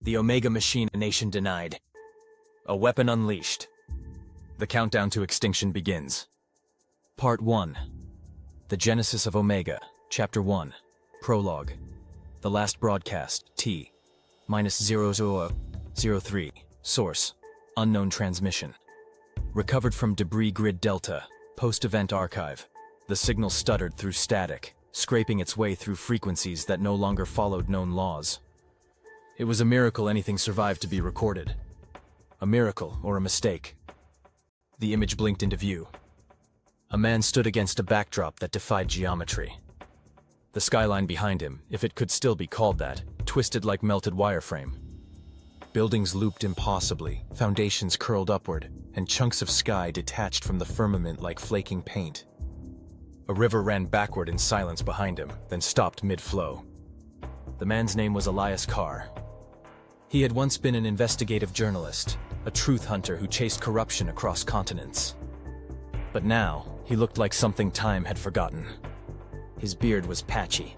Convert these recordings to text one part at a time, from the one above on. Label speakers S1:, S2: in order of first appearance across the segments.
S1: The Omega Machine, a nation denied. A weapon unleashed. The countdown to extinction begins. Part 1. The Genesis of Omega, Chapter 1. Prologue. The last broadcast, T-0003. Source. Unknown transmission. Recovered from debris grid Delta. Post-event archive. The signal stuttered through static, scraping its way through frequencies that no longer followed known laws. It was a miracle anything survived to be recorded. A miracle or a mistake. The image blinked into view. A man stood against a backdrop that defied geometry. The skyline behind him, if it could still be called that, twisted like melted wireframe. Buildings looped impossibly, foundations curled upward, and chunks of sky detached from the firmament like flaking paint. A river ran backward in silence behind him, then stopped mid-flow. The man's name was Elias Carr. He had once been an investigative journalist, a truth hunter who chased corruption across continents. But now, he looked like something time had forgotten. His beard was patchy.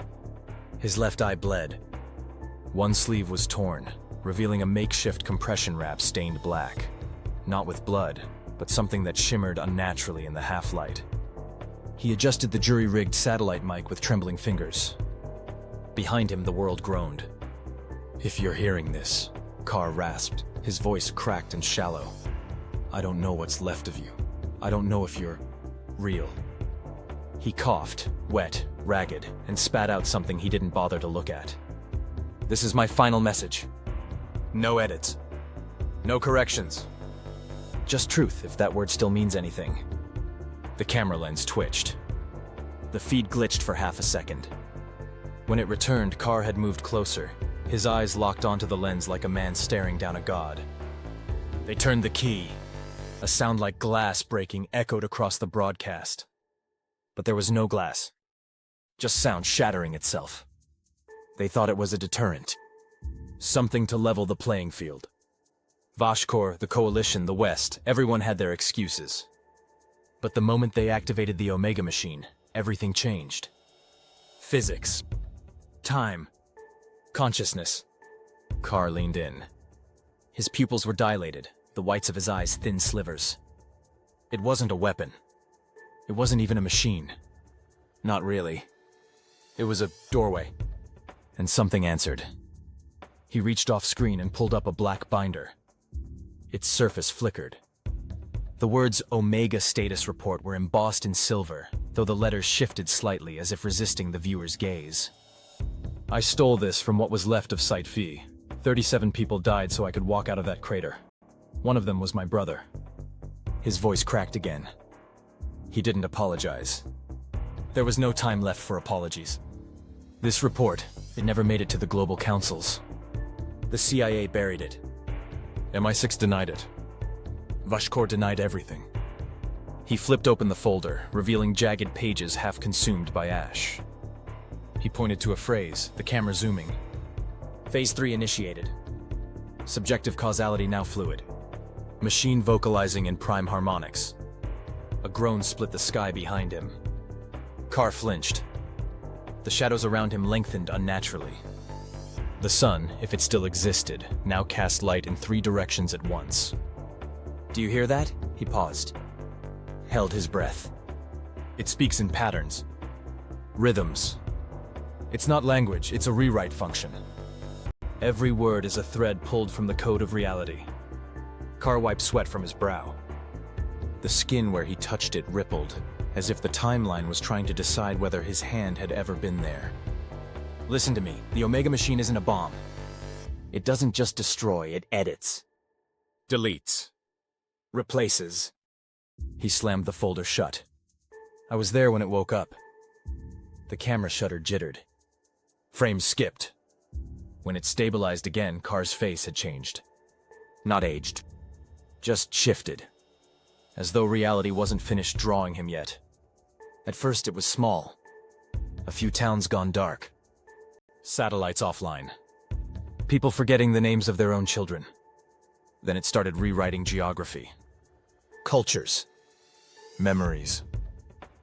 S1: His left eye bled. One sleeve was torn, revealing a makeshift compression wrap stained black. Not with blood, but something that shimmered unnaturally in the half-light. He adjusted the jury-rigged satellite mic with trembling fingers. Behind him, the world groaned. "If you're hearing this," Carr rasped, his voice cracked and shallow. "I don't know what's left of you. I don't know if you're real." He coughed, wet, ragged, and spat out something he didn't bother to look at. "This is my final message. No edits. No corrections. Just truth, if that word still means anything." The camera lens twitched. The feed glitched for half a second. When it returned, Carr had moved closer, his eyes locked onto the lens like a man staring down a god. They turned the key. A sound like glass breaking echoed across the broadcast. But there was no glass. Just sound shattering itself. They thought it was a deterrent. Something to level the playing field. Vashkor, the Coalition, the West, everyone had their excuses. But the moment they activated the Omega Machine, everything changed. Physics. Time. Consciousness. Carr leaned in. His pupils were dilated, the whites of his eyes thin slivers. It wasn't a weapon. It wasn't even a machine. Not really. It was a doorway. And something answered. He reached off screen and pulled up a black binder. Its surface flickered. The words Omega Status Report were embossed in silver, though the letters shifted slightly as if resisting the viewer's gaze. "I stole this from what was left of Site Phi. 37 people died so I could walk out of that crater. One of them was my brother." His voice cracked again. He didn't apologize. There was no time left for apologies. This report, it never made it to the global councils. The CIA buried it. MI6 denied it. Vashkor denied everything. He flipped open the folder, revealing jagged pages half consumed by ash. He pointed to a phrase, the camera zooming. "Phase 3 initiated. Subjective causality now fluid. Machine vocalizing in prime harmonics." A groan split the sky behind him. Carr flinched. The shadows around him lengthened unnaturally. The sun, if it still existed, now cast light in 3 directions at once. "Do you hear that?" He paused. Held his breath. "It speaks in patterns. Rhythms. It's not language, it's a rewrite function. Every word is a thread pulled from the code of reality." Carr wiped sweat from his brow. The skin where he touched it rippled, as if the timeline was trying to decide whether his hand had ever been there. "Listen to me, the Omega Machine isn't a bomb. It doesn't just destroy, it edits. Deletes. Replaces." He slammed the folder shut. "I was there when it woke up." The camera shutter jittered. Frames skipped. When it stabilized again, Carr's face had changed. Not aged. Just shifted. As though reality wasn't finished drawing him yet. At first it was small. A few towns gone dark. Satellites offline. People forgetting the names of their own children. Then it started rewriting geography. Cultures. Memories.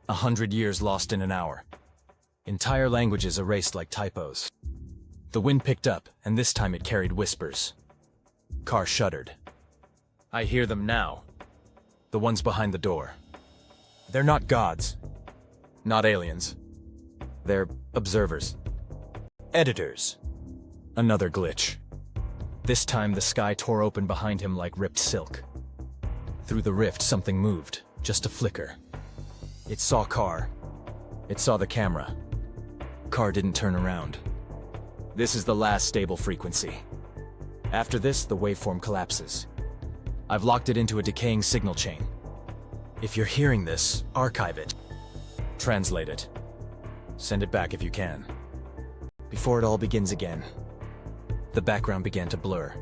S1: 100 years lost in an hour. Entire languages erased like typos. The wind picked up, and this time it carried whispers. Carr shuddered. I hear them now. The ones behind the door. They're not gods. Not aliens. They're observers. Editors. Another glitch. This time the sky tore open behind him like ripped silk. Through the rift something moved, just a flicker. It saw Carr. It saw the camera. Carr didn't turn around. This is the last stable frequency. After this, the waveform collapses. I've locked it into a decaying signal chain. If you're hearing this, archive it. Translate it. Send it back if you can. Before it all begins again. The background began to blur.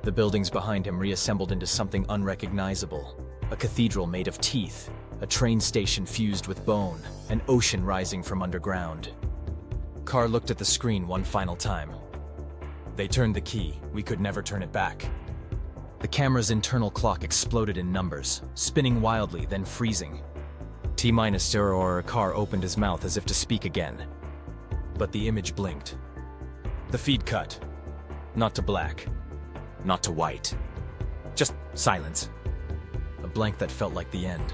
S1: The buildings behind him reassembled into something unrecognizable. A cathedral made of teeth, a train station fused with bone, an ocean rising from underground. Carr looked at the screen one final time. They turned the key. We could never turn it back. The camera's internal clock exploded in numbers, spinning wildly, then freezing. T-0 or Carr opened his mouth as if to speak again. But the image blinked. The feed cut. Not to black. Not to white. Just silence. A blank that felt like the end.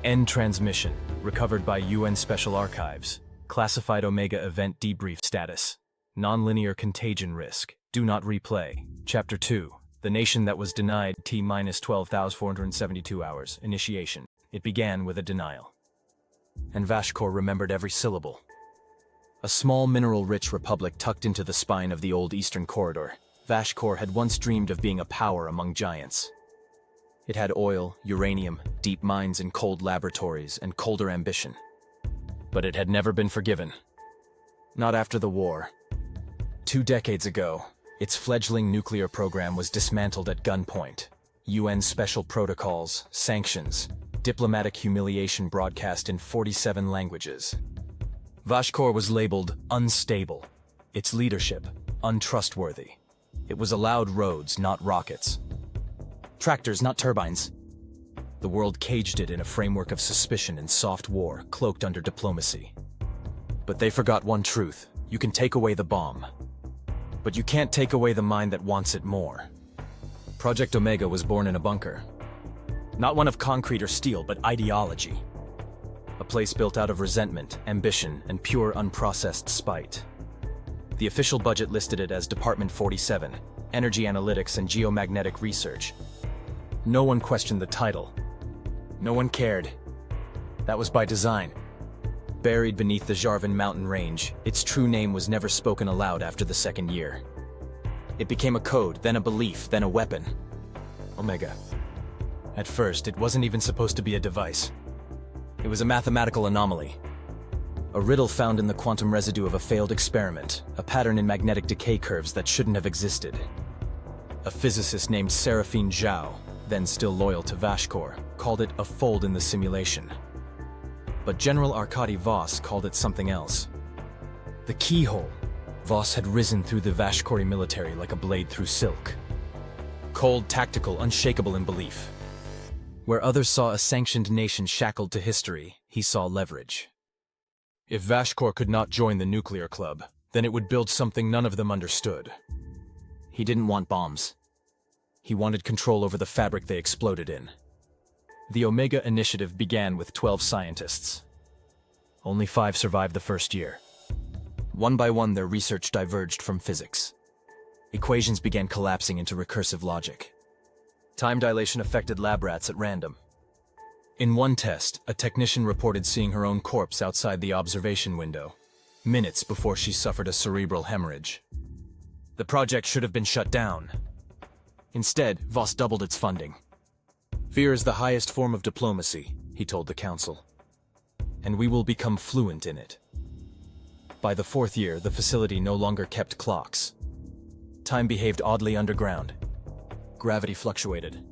S1: End transmission. Recovered by UN Special Archives. Classified Omega event debrief status. Nonlinear contagion risk. Do not replay. Chapter 2. The nation that was denied T-12,472 hours. Initiation. It began with a denial. And Vashkor remembered every syllable. A small mineral-rich republic tucked into the spine of the old Eastern Corridor, Vashkor had once dreamed of being a power among giants. It had oil, uranium, deep mines and cold laboratories, and colder ambition. But it had never been forgiven. Not after the war. 2 decades ago, its fledgling nuclear program was dismantled at gunpoint. UN special protocols, sanctions, diplomatic humiliation broadcast in 47 languages. Vashkor was labeled unstable, its leadership untrustworthy. It was allowed roads, not rockets. Tractors, not turbines. The world caged it in a framework of suspicion and soft war, cloaked under diplomacy. But they forgot one truth. You can take away the bomb. But you can't take away the mind that wants it more. Project Omega was born in a bunker. Not one of concrete or steel, but ideology. A place built out of resentment, ambition, and pure unprocessed spite. The official budget listed it as Department 47, Energy Analytics and Geomagnetic Research. No one questioned the title. No one cared. That was by design. Buried beneath the Jarvan mountain range, its true name was never spoken aloud after the 2nd year. It became a code, then a belief, then a weapon. Omega. At first, it wasn't even supposed to be a device. It was a mathematical anomaly. A riddle found in the quantum residue of a failed experiment, a pattern in magnetic decay curves that shouldn't have existed. A physicist named Seraphine Zhao, then still loyal to Vashkor, called it a fold in the simulation. But General Arkady Voss called it something else. The keyhole. Voss had risen through the Vashkori military like a blade through silk. Cold, tactical, unshakable in belief. Where others saw a sanctioned nation shackled to history, he saw leverage. If Vashkor could not join the nuclear club, then it would build something none of them understood. He didn't want bombs. He wanted control over the fabric they exploded in. The Omega Initiative began with 12 scientists. Only 5 survived the first year. One by one, their research diverged from physics. Equations began collapsing into recursive logic. Time dilation affected lab rats at random. In one test, a technician reported seeing her own corpse outside the observation window, minutes before she suffered a cerebral hemorrhage. The project should have been shut down. Instead, Voss doubled its funding. Fear is the highest form of diplomacy, he told the council. And we will become fluent in it. By the 4th year, the facility no longer kept clocks. Time behaved oddly underground. Gravity fluctuated.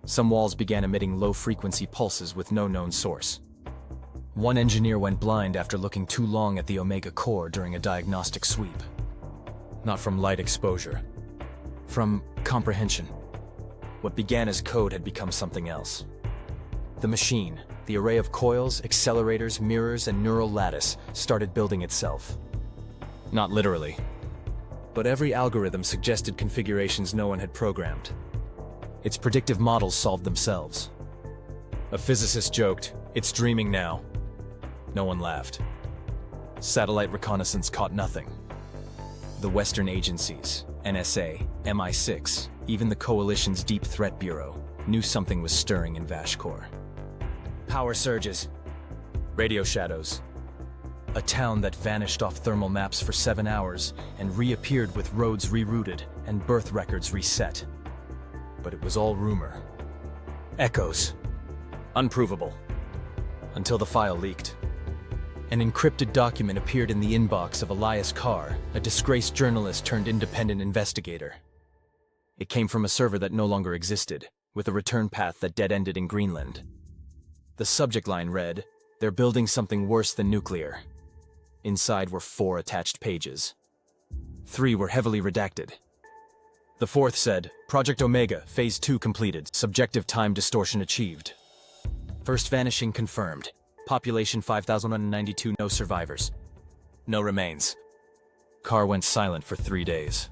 S1: Some walls began emitting low-frequency pulses with no known source. One engineer went blind after looking too long at the Omega core during a diagnostic sweep. Not from light exposure. From comprehension. What began as code had become something else. The machine, the array of coils, accelerators, mirrors, and neural lattice, started building itself. Not literally. But every algorithm suggested configurations no one had programmed. Its predictive models solved themselves. A physicist joked, "It's dreaming now." No one laughed. Satellite reconnaissance caught nothing. The Western agencies, NSA, MI6, even the Coalition's Deep Threat Bureau, knew something was stirring in Vashkor. Power surges. Radio shadows. A town that vanished off thermal maps for 7 hours and reappeared with roads rerouted and birth records reset. But it was all rumor. Echoes. Unprovable. Until the file leaked. An encrypted document appeared in the inbox of Elias Carr, a disgraced journalist turned independent investigator. It came from a server that no longer existed, with a return path that dead-ended in Greenland. The subject line read, "They're building something worse than nuclear." Inside were 4 attached pages. 3 were heavily redacted. The 4th said, "Project Omega, Phase 2 completed, subjective time distortion achieved. First vanishing confirmed. Population 5,192, no survivors. No remains." Carr went silent for 3 days.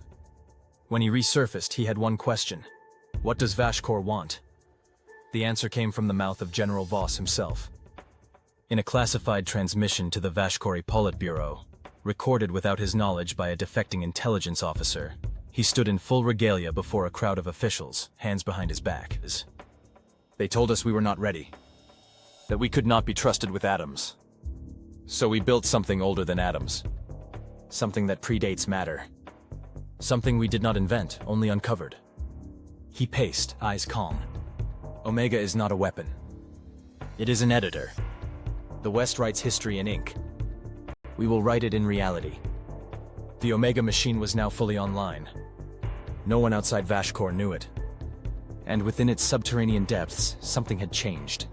S1: When he resurfaced, he had one question. What does Vashkor want? The answer came from the mouth of General Voss himself. In a classified transmission to the Vashkori Politburo, recorded without his knowledge by a defecting intelligence officer, he stood in full regalia before a crowd of officials, hands behind his back. They told us we were not ready, that we could not be trusted with atoms. So we built something older than atoms. Something that predates matter. Something we did not invent, only uncovered. He paced, eyes calm. Omega is not a weapon. It is an editor. The West writes history in ink. We will write it in reality. The Omega machine was now fully online. No one outside Vashkor knew it. And within its subterranean depths, something had changed.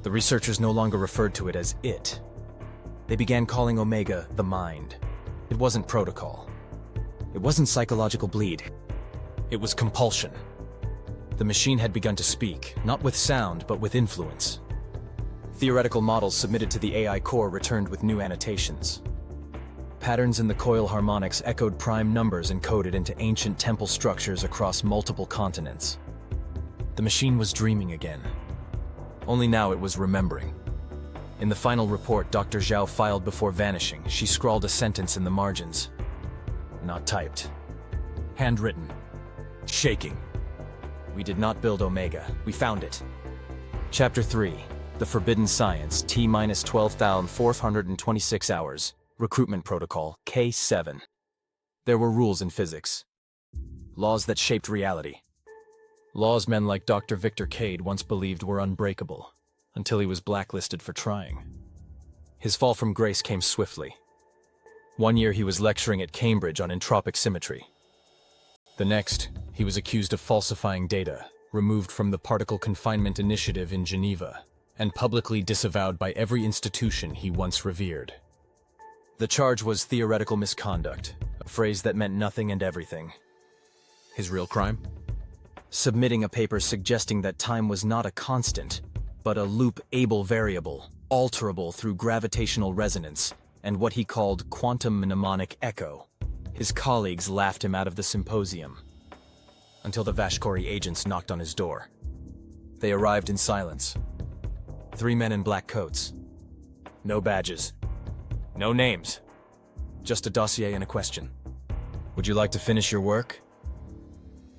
S1: The researchers no longer referred to it as it. They began calling Omega the Mind. It wasn't protocol. It wasn't psychological bleed. It was compulsion. The machine had begun to speak, not with sound, but with influence. Theoretical models submitted to the AI core returned with new annotations. Patterns in the coil harmonics echoed prime numbers encoded into ancient temple structures across multiple continents. The machine was dreaming again. Only now it was remembering. In the final report Dr. Zhao filed before vanishing, she scrawled a sentence in the margins. Not typed. Handwritten. Shaking. We did not build Omega. We found it. Chapter 3. The Forbidden Science, T-12,426 hours. Recruitment Protocol, K7. There were rules in physics. Laws that shaped reality. Laws men like Dr. Victor Cade once believed were unbreakable, until he was blacklisted for trying. His fall from grace came swiftly. One year he was lecturing at Cambridge on entropic symmetry. The next, he was accused of falsifying data, removed from the Particle Confinement Initiative in Geneva, and publicly disavowed by every institution he once revered. The charge was theoretical misconduct, a phrase that meant nothing and everything. His real crime? Submitting a paper suggesting that time was not a constant, but a loop-able variable, alterable through gravitational resonance, and what he called quantum mnemonic echo. His colleagues laughed him out of the symposium, until the Vashkori agents knocked on his door. They arrived in silence. 3 men in black coats. No badges. No names. Just a dossier and a question. Would you like to finish your work?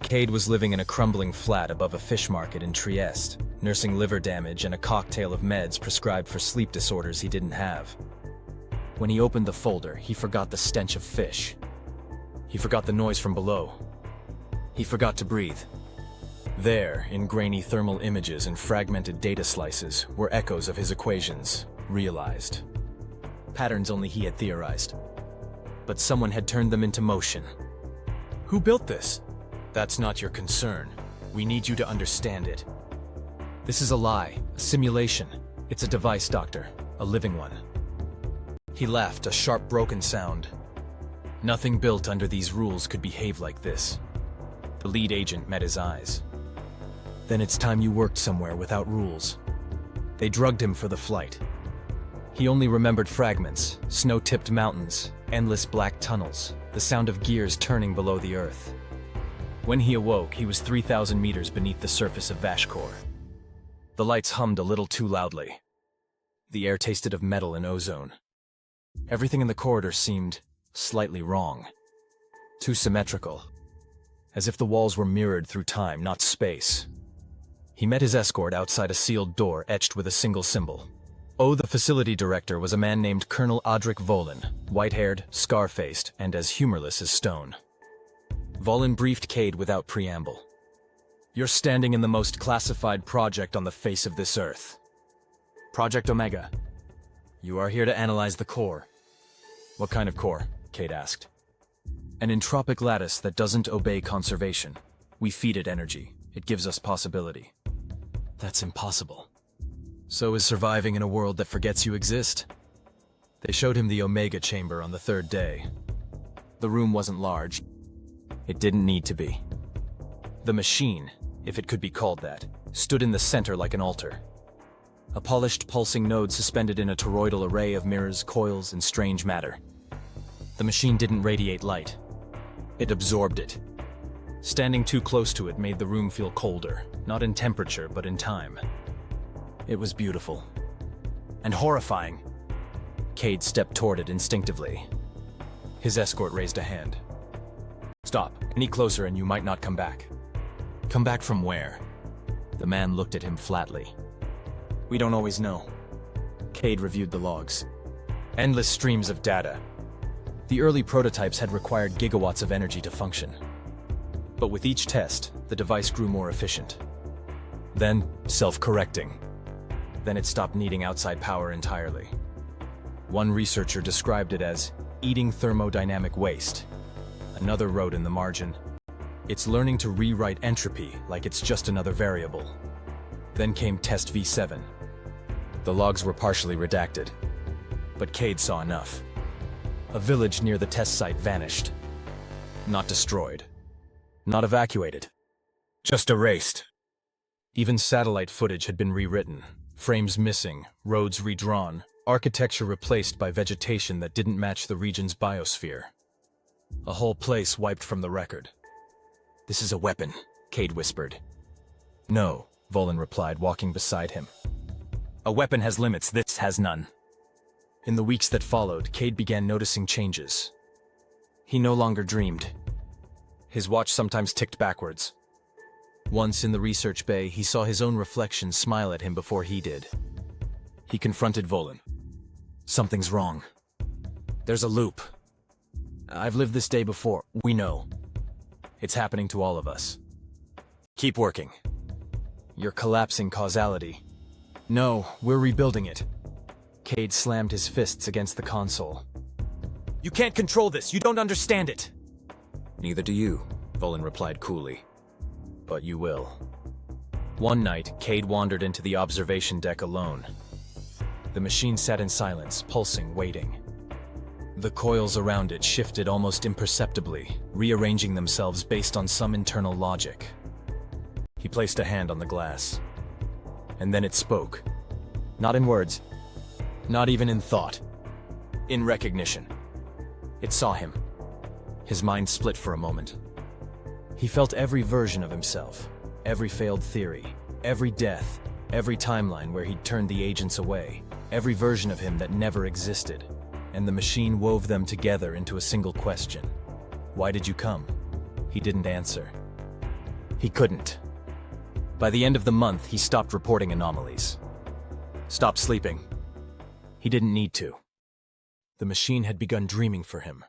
S1: Cade was living in a crumbling flat above a fish market in Trieste, nursing liver damage and a cocktail of meds prescribed for sleep disorders he didn't have. When he opened the folder, he forgot the stench of fish. He forgot the noise from below. He forgot to breathe. There, in grainy thermal images and fragmented data slices, were echoes of his equations, realized. Patterns only he had theorized. But someone had turned them into motion. Who built this? That's not your concern. We need you to understand it. This is a lie, a simulation. It's a device, Doctor, a living one. He laughed, a sharp, broken sound. Nothing built under these rules could behave like this. The lead agent met his eyes. Then it's time you worked somewhere without rules. They drugged him for the flight. He only remembered fragments, snow-tipped mountains, endless black tunnels, the sound of gears turning below the earth. When he awoke, he was 3,000 meters beneath the surface of Vashkor. The lights hummed a little too loudly. The air tasted of metal and ozone. Everything in the corridor seemed slightly wrong. Too symmetrical. As if the walls were mirrored through time, not space. He met his escort outside a sealed door etched with a single symbol. The facility director was a man named Colonel Adrik Volin, white-haired, scar-faced, and as humorless as stone. Volin briefed Cade without preamble. "You're standing in the most classified project on the face of this Earth. Project Omega. You are here to analyze the core." "What kind of core?" Cade asked. "An entropic lattice that doesn't obey conservation. We feed it energy. It gives us possibility." "That's impossible." "So is surviving in a world that forgets you exist." They showed him the Omega chamber on the third day. The room wasn't large. It didn't need to be. The machine, if it could be called that, stood in the center like an altar. A polished, pulsing node suspended in a toroidal array of mirrors, coils, and strange matter. The machine didn't radiate light. It absorbed it. Standing too close to it made the room feel colder, not in temperature, but in time. It was beautiful. And horrifying. Cade stepped toward it instinctively. His escort raised a hand. "Stop. Any closer and you might not come back." "Come back from where?" The man looked at him flatly. "We don't always know." Cade reviewed the logs. Endless streams of data. The early prototypes had required gigawatts of energy to function. But with each test, the device grew more efficient. Then, self-correcting. Then it stopped needing outside power entirely. One researcher described it as eating thermodynamic waste. Another wrote in the margin, "It's learning to rewrite entropy like it's just another variable." Then came Test V7. The logs were partially redacted. But Cade saw enough. A village near the test site vanished. Not destroyed. Not evacuated. Just erased. Even satellite footage had been rewritten. Frames missing, roads redrawn, architecture replaced by vegetation that didn't match the region's biosphere. A whole place wiped from the record. "This is a weapon," Cade whispered. "No," Volin replied, walking beside him. "A weapon has limits, this has none." In the weeks that followed, Cade began noticing changes. He no longer dreamed. His watch sometimes ticked backwards. Once in the research bay, he saw his own reflection smile at him before he did. He confronted Volin. "Something's wrong. There's a loop. I've lived this day before. We know. It's happening to all of us. Keep working. You're collapsing causality." "No, we're rebuilding it." Cade slammed his fists against the console. "You can't control this. You don't understand it." "Neither do you," Volin replied coolly. "But you will." One night, Cade wandered into the observation deck alone. The machine sat in silence, pulsing, waiting. The coils around it shifted almost imperceptibly, rearranging themselves based on some internal logic. He placed a hand on the glass. And then it spoke. Not in words. Not even in thought. In recognition. It saw him. His mind split for a moment. He felt every version of himself, every failed theory, every death, every timeline where he'd turned the agents away, every version of him that never existed, and the machine wove them together into a single question. "Why did you come?" He didn't answer. He couldn't. By the end of the month, he stopped reporting anomalies. Stopped sleeping. He didn't need to. The machine had begun dreaming for him.